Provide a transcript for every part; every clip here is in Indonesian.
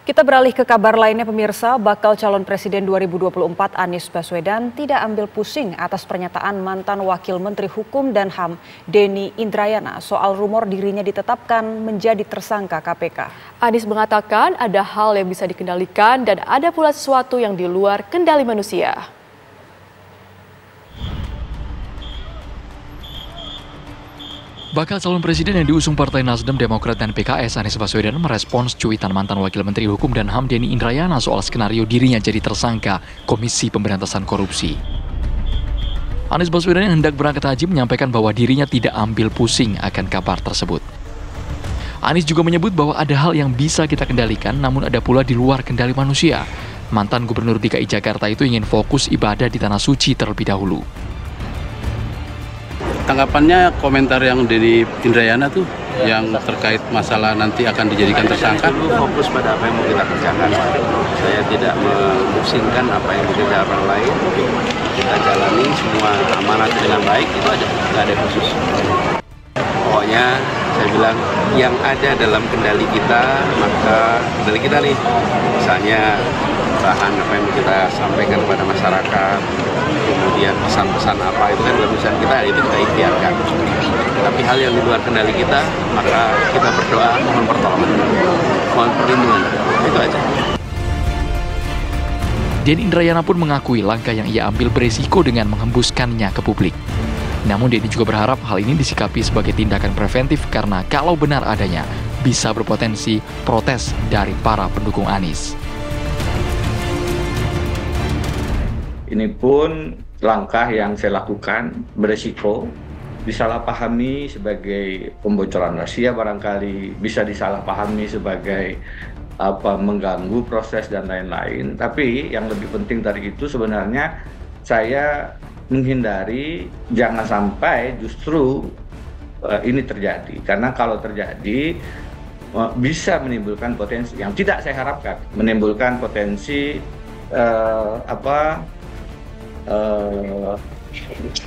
Kita beralih ke kabar lainnya pemirsa, bakal calon presiden 2024 Anies Baswedan tidak ambil pusing atas pernyataan mantan Wakil Menteri Hukum dan HAM Denny Indrayana soal rumor dirinya ditetapkan menjadi tersangka KPK. Anies mengatakan ada hal yang bisa dikendalikan dan ada pula sesuatu yang di luar kendali manusia. Bakal calon presiden yang diusung Partai Nasdem, Demokrat, dan PKS, Anies Baswedan merespons cuitan mantan Wakil Menteri Hukum dan HAM Denny Indrayana soal skenario dirinya jadi tersangka Komisi Pemberantasan Korupsi. Anies Baswedan yang hendak berangkat haji menyampaikan bahwa dirinya tidak ambil pusing akan kabar tersebut. Anies juga menyebut bahwa ada hal yang bisa kita kendalikan, namun ada pula di luar kendali manusia. Mantan Gubernur DKI Jakarta itu ingin fokus ibadah di Tanah Suci terlebih dahulu. Tanggapannya komentar yang dari Indrayana tuh yang terkait masalah nanti akan dijadikan tersangka. Dulu fokus pada apa yang mau kita kerjakan. Saya tidak memusingkan apa yang menjadi orang lain. Kita jalani semua amanat dengan baik, itu aja, nggak ada khusus. Pokoknya saya bilang yang ada dalam kendali kita, maka kendali kita nih, misalnya bahan apa yang kita sampaikan kepada masyarakat, kemudian pesan-pesan apa itu kan urusan kita, itu kita ikhtiarkan. Tapi hal yang di luar kendali kita, maka kita berdoa mohon pertolongan, mohon perlindungan, itu aja. Denny Indrayana pun mengakui langkah yang ia ambil beresiko dengan menghembuskannya ke publik. Namun Denny juga berharap hal ini disikapi sebagai tindakan preventif karena kalau benar adanya bisa berpotensi protes dari para pendukung Anies. Ini pun langkah yang saya lakukan beresiko disalahpahami sebagai pembocoran rahasia, barangkali bisa disalahpahami sebagai mengganggu proses dan lain-lain. Tapi yang lebih penting dari itu sebenarnya saya menghindari jangan sampai justru ini terjadi, karena kalau terjadi bisa menimbulkan potensi yang tidak saya harapkan, menimbulkan potensi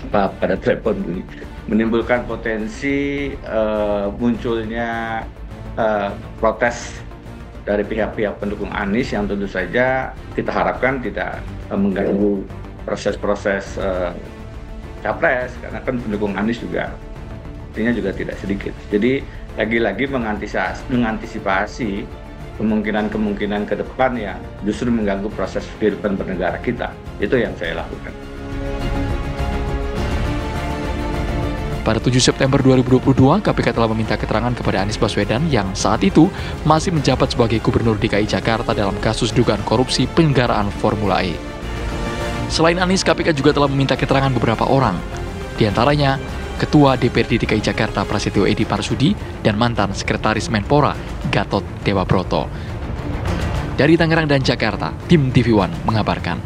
pada telepon dulu, menimbulkan potensi munculnya protes dari pihak-pihak pendukung Anies yang tentu saja kita harapkan tidak mengganggu proses-proses capres, karena kan pendukung Anies juga artinya juga tidak sedikit. Jadi lagi-lagi mengantisipasi kemungkinan-kemungkinan ke depan yang justru mengganggu proses kehidupan bernegara kita. Itu yang saya lakukan. Pada 7 September 2022, KPK telah meminta keterangan kepada Anies Baswedan yang saat itu masih menjabat sebagai Gubernur DKI Jakarta dalam kasus dugaan korupsi penyelenggaraan Formula E. Selain Anies, KPK juga telah meminta keterangan beberapa orang, di antaranya Ketua DPRD DKI Jakarta Prasetyo Edy Marsudi dan mantan Sekretaris Menpora Gatot Dewa Broto. Dari Tangerang dan Jakarta, tim TV One mengabarkan.